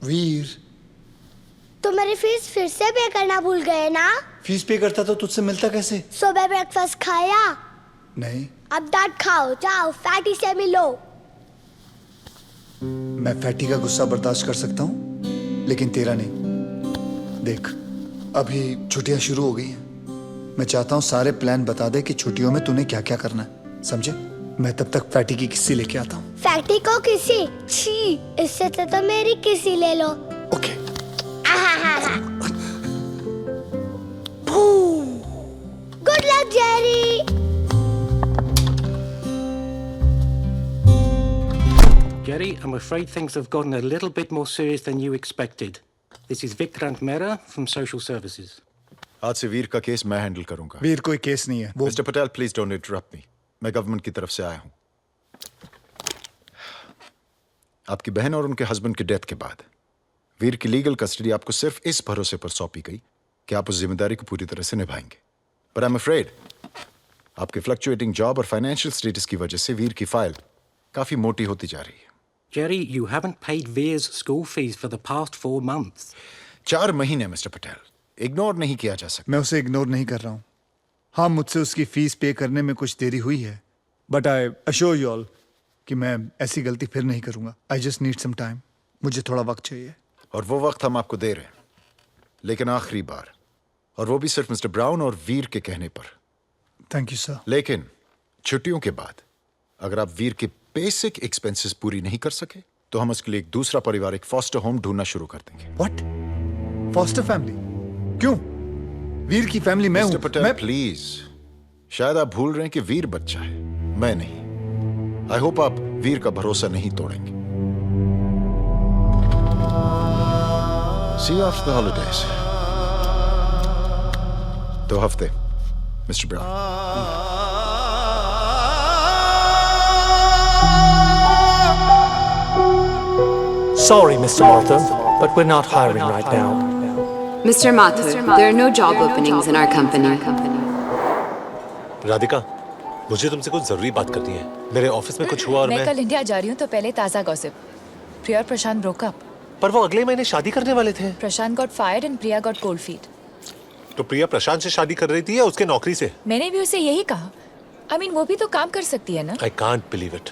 वीर, तो मेरी फीस फिर से पे करना भूल गए ना? फीस पे करता तो तुझसे मिलता कैसे? सुबह ब्रेकफास्ट खाया? नहीं। अब डांट खाओ, जाओ फैटी से मिलो। मैं फैटी का गुस्सा बर्दाश्त कर सकता हूँ, लेकिन तेरा नहीं। देख, अभी छुट्टियां शुरू हो गई हैं। मैं चाहता हूँ सारे प्लान बता दे कि छुट्टियों में तूने क्या क्या करना है, समझे? मैं तब तक फैटी की किस्सी लेके आता हूँ। फैटी को किसी? छी, इससे तो मेरी किसी ले लो। Okay. Good luck Jerry. Jerry, I'm afraid things have gotten a little bit more serious than you expected. This is Vikrant Mehra from Social Services. आज से वीर का केस मैं हैंडल करूंगा। वीर कोई केस नहीं है वो। Mister Patel, please don't interrupt मी। मैं गवर्नमेंट की तरफ से आया हूं। आपकी बहन और उनके हस्बैंड की डेथ के बाद वीर की लीगल कस्टडी आपको सिर्फ इस भरोसे पर सौंपी गई कि आप उस जिम्मेदारी को पूरी तरह से निभाएंगे। पर आई एम अफ्रेड आपके फ्लक्चुएटिंग जॉब और फाइनेंशियल स्टेटस की वजह से वीर की फाइल काफी मोटी होती जा रही है। Jerry, you haven't paid Veer's school fees for the past 4 months. 4 महीने मिस्टर पटेल, इग्नोर नहीं किया जा सकता। मैं उसे इग्नोर नहीं कर रहा हूँ। हाँ, मुझसे उसकी फीस पे करने में कुछ देरी हुई है, but I assure you all कि मैं ऐसी गलती फिर नहीं करूंगा। I just need some time. मुझे थोड़ा वक्त चाहिए। और वो वक्त हम आपको दे रहे हैं, लेकिन आखिरी बार, और वो भी सिर्फ मिस्टर ब्राउन और वीर के कहने पर। Thank you sir. लेकिन छुट्टियों के बाद अगर आप वीर के बेसिक एक्सपेंसेस पूरी नहीं कर सके तो हम उसके लिए एक दूसरा पारिवारिक फॉस्टर होम ढूंढना शुरू कर देंगे। व्हाट? Foster family? क्यों? वीर की फैमिली मैं हूं। मिस्टर पटेल प्लीज, शायद आप भूल रहे हैं कि वीर बच्चा है, मैं नहीं। आई होप आप वीर का भरोसा नहीं तोड़ेंगे। सी आफ्टर द हॉलिडेज। 2 हफ्ते mister brown. Sorry, Mr. Martin, but we're not hiring right now. Mr. Mathur, there are no job openings in our company. Radhika, मुझे तुमसे कुछ जरूरी बात करनी है। मेरे ऑफिस में कुछ हुआ और मैं कल इंडिया जा रही हूँ, तो पहले ताज़ा गॉसिप। प्रिया और प्रशांत ब्रोक अप। पर वो अगले महीने शादी करने वाले थे। Prashant got fired and Priya got cold feet. तो प्रिया प्रशांत से शादी कर रही थी या उसके नौकरी से? मैंने भी उसे यही कहा। I mean, वो भी तो काम कर सकती है ना? I can't believe it.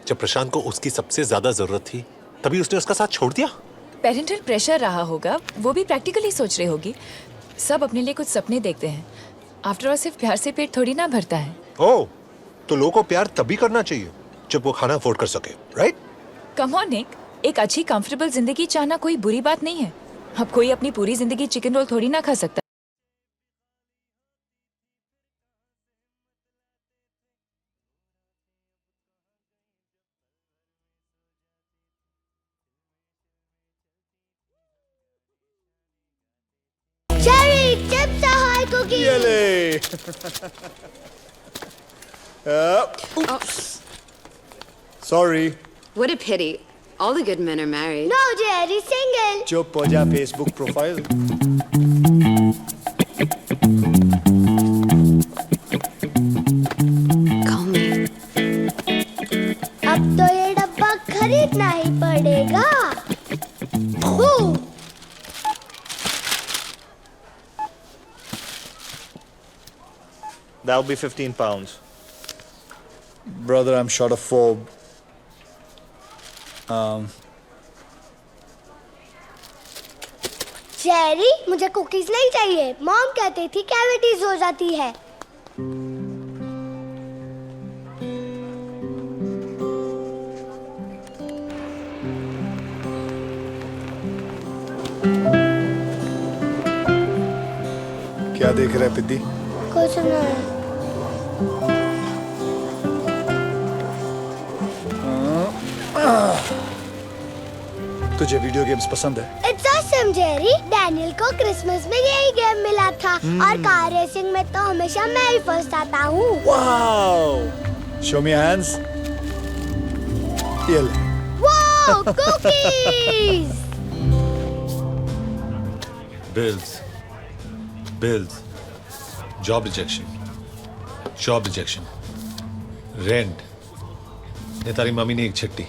जब प्रशांत को उसकी सबसे ज्यादा जरूरत थी, तभी उसने उसका साथ छोड़ दिया। पेरेंटल प्रेशर रहा होगा, वो भी प्रैक्टिकली सोच रही होगी। सब अपने लिए कुछ सपने देखते हैं। आफ्टर ऑल सिर्फ प्यार से पेट थोड़ी ना भरता है। ओह, तो लोगों को प्यार तभी करना चाहिए जब वो खाना अफोर्ड कर सके, राइट? कम ऑन निक, एक अच्छी कंफर्टेबल जिंदगी चाहना कोई बुरी बात नहीं है। अब कोई अपनी पूरी जिंदगी चिकन रोल थोड़ी ना खा सकता। Jerry, chips hi cookie. Sorry. What a pity. All the good men are married. No, Jerry, single. चुप हो जा, फेसबुक प्रोफाइल। Call me. अब तो ये डब्बा खरीदना ही पड़ेगा। That'll be 15 pounds. Brother, I'm short of 4. Jerry, मुझे कुकीज नहीं चाहिए। मॉम कहती थी कैविटीज हो जाती है। क्या देख रहा है पिद्दी? कुछ नहीं। तुझे वीडियो गेम्स पसंद है? It's awesome, Jerry. डैनियल को क्रिसमस में यही गेम मिला था और कार रेसिंग में तो हमेशा मैं ही फर्स्ट आता हूँ। Wow! Show me your hands. ये ले। Wow, cookies! Bills, job rejection, rent. ये तारी मम्मी ने एक छट्टी।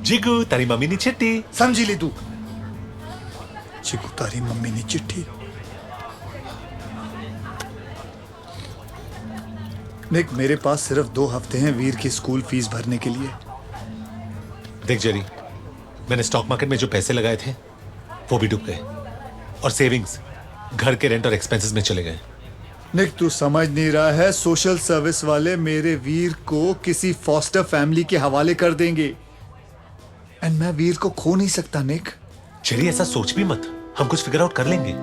जिगू तारी मम्मी नी चिट्ठी। समझी ली तू। चिकू तारी मम्मी ने चिट्ठी। निक, मेरे पास सिर्फ 2 हफ्ते हैं वीर की स्कूल फीस भरने के लिए। देख जेरी, मैंने स्टॉक मार्केट में जो पैसे लगाए थे वो भी डूब गए, और सेविंग्स घर के रेंट और एक्सपेंसेस में चले गए। निक, तू समझ नहीं रहा है, सोशल सर्विस वाले मेरे वीर को किसी फॉस्टर फैमिली के हवाले कर देंगे, एंड मैं वीर को खो नहीं सकता। निक जेरी, ऐसा सोच भी मत, हम कुछ फिगर आउट कर लेंगे।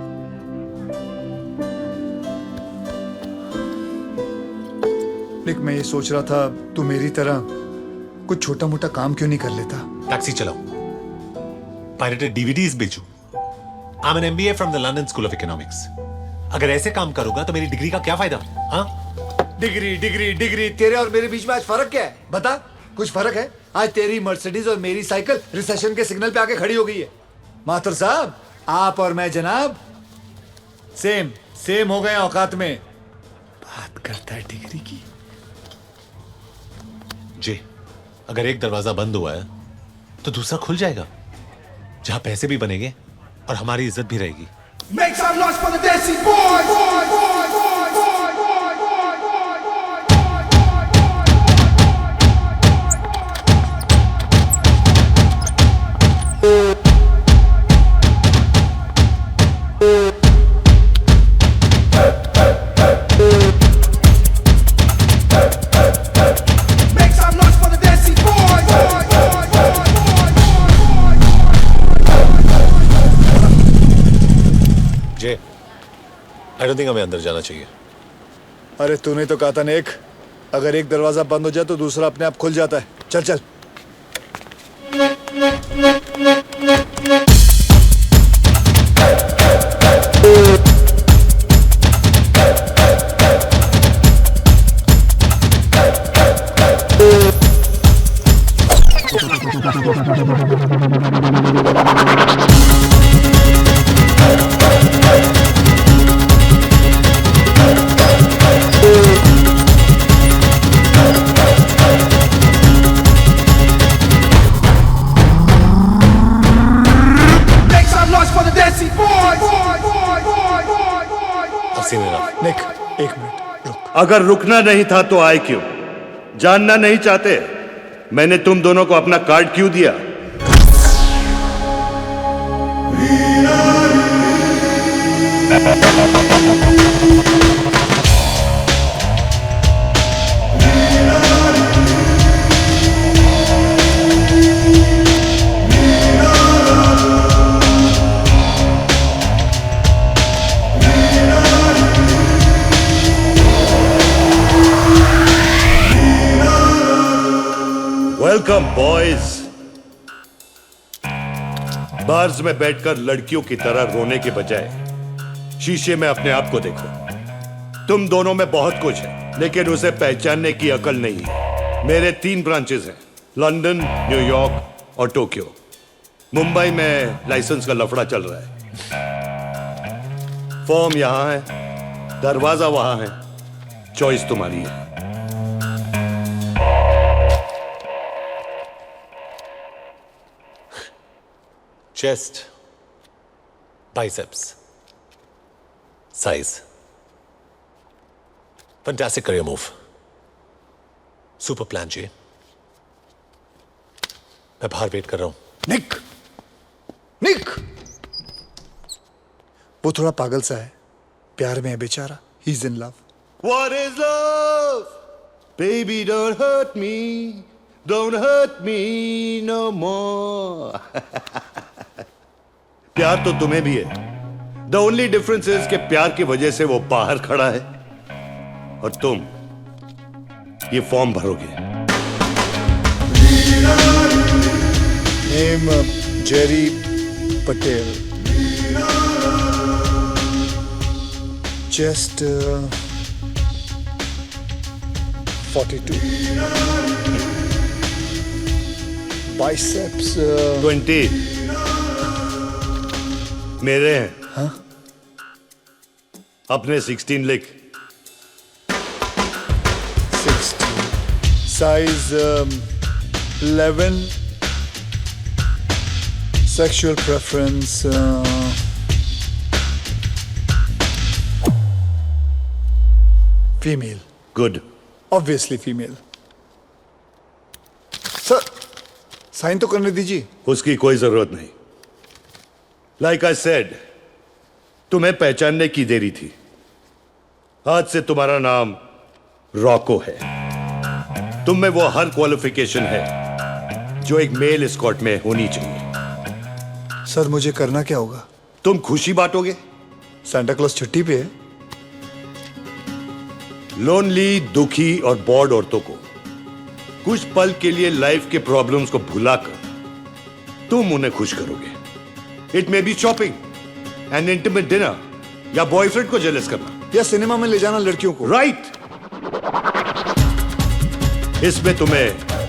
निक, मैं ये सोच रहा था तू मेरी तरह कुछ छोटा मोटा काम क्यों नहीं कर लेता। टैक्सी चलाओ, पायरेटेड डीवीडीज बेचूं। I am an MBA from the London school of economics. अगर ऐसे काम करूंगा तो मेरी डिग्री का क्या फायदा? हाँ, डिग्री डिग्री डिग्री, तेरे और मेरे बीच में आज फर्क क्या है? बता, कुछ फर्क है? आज तेरी मर्सिडीज और मेरी साइकिल रिसेशन के सिग्नल पे आके खड़ी हो गई है। माथुर साहब, आप और मैं जनाब सेम हो गए औकात में। बात करता है डिग्री की। जी, अगर एक दरवाजा बंद हुआ है तो दूसरा खुल जाएगा, जहां पैसे भी बनेंगे और हमारी इज्जत भी रहेगी। Make some noise for the Desi boys. Make some noise for the Desi boys. J, I don't think हमें अंदर जाना चाहिए। अरे तूने तो कहा था नेक, अगर एक दरवाजा बंद हो जाए तो दूसरा अपने आप खुल जाता है। चल चल। Make some noise for the Desi boys. I've seen enough. नेक, एक मिनट रुक। अगर रुकना नहीं था तो आए क्यों? जानना नहीं चाहते मैंने तुम दोनों को अपना कार्ड क्यों दिया? Welcome boys. बार्स में बैठकर लड़कियों की तरह रोने के बजाय शीशे में अपने आप को देखो। तुम दोनों में बहुत कुछ है, लेकिन उसे पहचानने की अकल नहीं है। मेरे 3 ब्रांचेस हैं, लंदन, न्यूयॉर्क और टोक्यो। मुंबई में लाइसेंस का लफड़ा चल रहा है। फॉर्म यहां है, दरवाजा वहां है, चॉइस तुम्हारी है। Chest, biceps, size. Fantastic career move. Super plan, Jay. मैं बाहर वेट कर रहा हूं। निक, निक, वो थोड़ा पागल सा है, प्यार में है बेचारा। He is in love. What is love? Baby, don't hurt me. Don't hurt me no more. प्यार तो तुम्हें भी है। The only difference is कि प्यार की वजह से वो बाहर खड़ा है और तुम ये फॉर्म भरोगे। Name Jerry Patel. Chest 42। Biceps 20 मेरे हैं। हाँ? अपने 16 लिख। 60। Size 11 sexual preference female. Good. Obviously female. Sir sign तो करने दीजिए. उसकी कोई जरूरत नहीं. लाइक आई सेड, तुम्हें पहचानने की देरी थी. आज से तुम्हारा नाम रॉको है. तुम में वो हर क्वालिफिकेशन है जो एक मेल एस्कॉर्ट में होनी चाहिए. सर मुझे करना क्या होगा? तुम खुशी बांटोगे. सांता क्लॉज छुट्टी पे है. लोनली, दुखी और बोर्ड औरतों को कुछ पल के लिए लाइफ के प्रॉब्लम्स को भुलाकर तुम उन्हें खुश करोगे. It may be shopping, N intimate dinner, या बॉयफ्रेंड को जेलस करना, या सिनेमा में ले जाना लड़कियों को. राइट. इसमें तुम्हें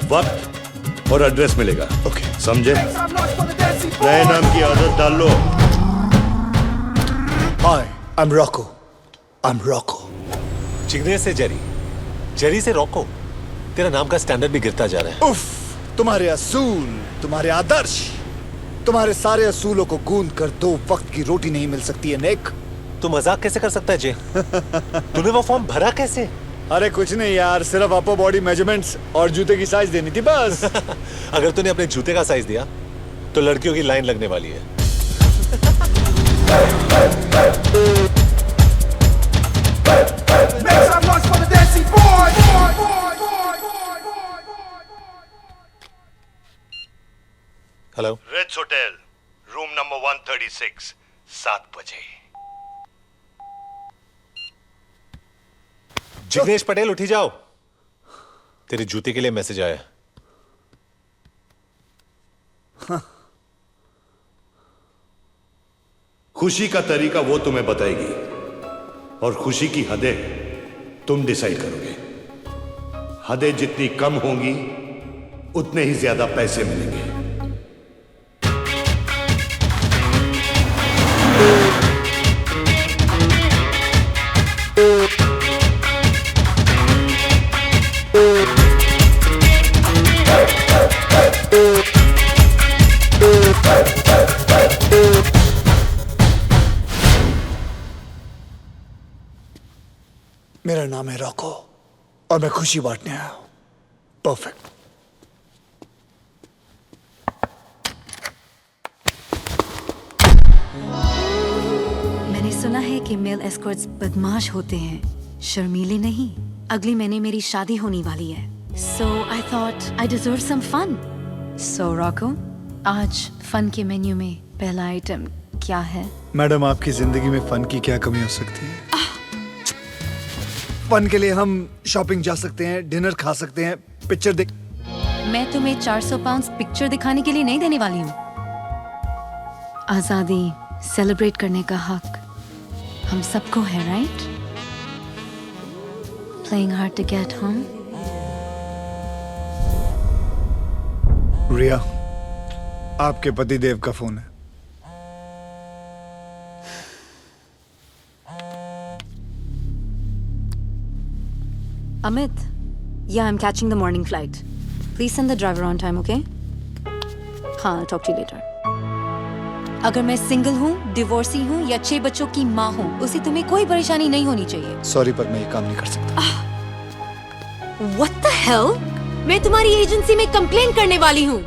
वक्त और एड्रेस मिलेगा. ओके. समझे? I'm lost for the Desi boys. नए नाम की आदत डाल लो. Hi, I am Rocco. I am Rocco. चिगने से जेरी, जेरी से रॉको. तेरा नाम का स्टैंडर्ड भी गिरता जा रहा है. उफ, तुम्हारे असूल, तुम्हारे आदर्श, तुम्हारे सारे असूलों को गूंद कर 2 वक्त की रोटी नहीं मिल सकती है निक. तू मजाक कैसे कर सकता है जे? तूने वो फॉर्म भरा कैसे? अरे कुछ नहीं यार, सिर्फ अपर बॉडी मेजरमेंट्स और जूते की साइज देनी थी बस. अगर तूने अपने जूते का साइज दिया तो लड़कियों की लाइन लगने वाली है. Make some noise for the Desi boys. Hello. Ritz hotel, room number 136, 7 बजे. जिग्नेश पटेल, उठी जाओ. तेरे जूते के लिए मैसेज आया. खुशी का तरीका वो तुम्हें बताएगी और खुशी की हदें तुम डिसाइड करोगे. हदें जितनी कम होंगी उतने ही ज्यादा पैसे मिलेंगे. मेरा नाम है रॉको और मैं खुशी बांटने आया हूं. परफेक्ट. मैंने सुना है कि मेल एस्कॉर्ट्स बदमाश होते हैं, शर्मीले नहीं. अगले महीने मेरी शादी होने वाली है, so I thought I deserve some fun. So Roku, आज फन के मेन्यू में पहला आइटम क्या है? मैडम, आपकी जिंदगी में फन की क्या कमी हो सकती है? फन के लिए हम शॉपिंग जा सकते हैं, डिनर खा सकते हैं, पिक्चर देख. मैं तुम्हें 400 पाउंड पिक्चर दिखाने के लिए नहीं देने वाली हूँ. आजादी सेलिब्रेट करने का हक हम सबको है, right? Playing hard to get home. रिया, आपके पतिदेव का फोन है. Amit, yeah, I'm catching the morning flight. Please send the driver on time, okay? हाँ, I'll talk to you later. अगर मैं सिंगल हूँ, डिवोर्सी हूँ या 6 बच्चों की माँ हूँ, उसे तुम्हें कोई परेशानी नहीं होनी चाहिए. सॉरी, पर मैं ये काम नहीं कर सकता. What the hell? मैं तुम्हारी एजेंसी में कंप्लेन करने वाली हूँ.